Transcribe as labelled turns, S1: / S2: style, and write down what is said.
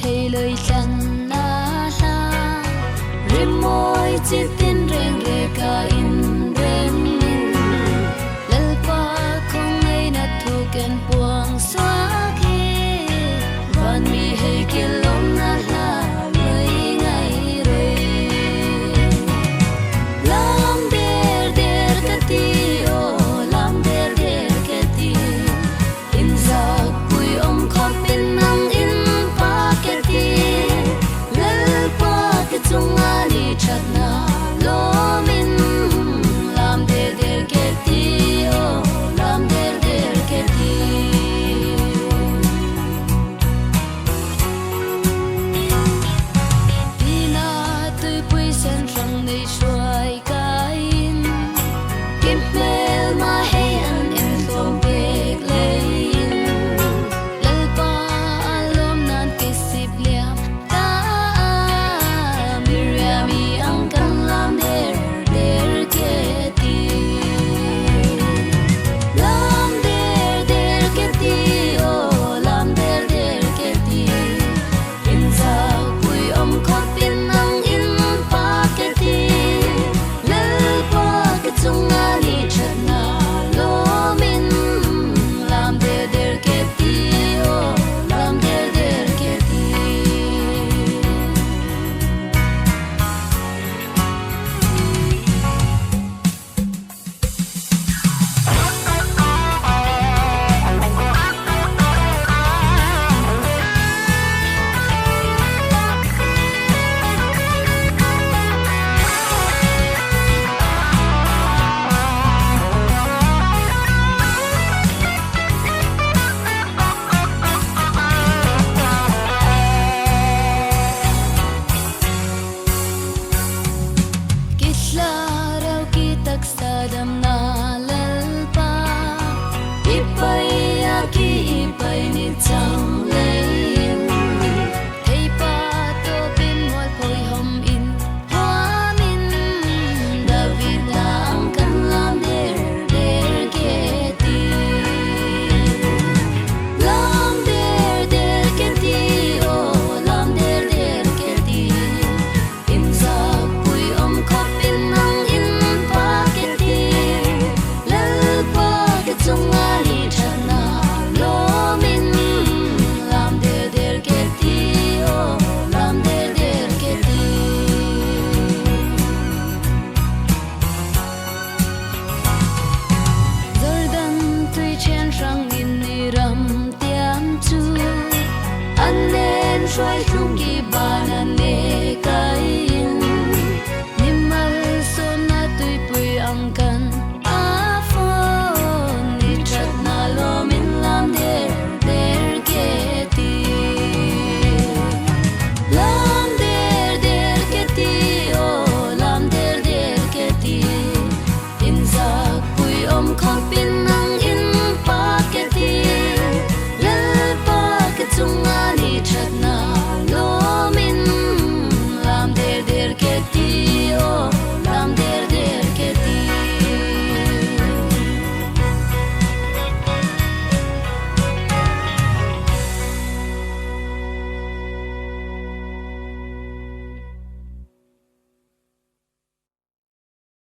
S1: thầy lời chẳng na la rem môi chỉ tin reng re ka in rem in lal pa không ngay na thu ken puang xóa khi van mi hay kia lom na la lời ngay rồi lam der der ka ti o lam der der ka ti in za pui om khom pin nang in Tungani chatna lomin lam der der keti o lam der der keti Ina tui pui sen rong nei shuai kain kim mel ma hey an in thom bek lein lal pa alom nan kisip liam sadam na lalpa ipai aki ipai ni chang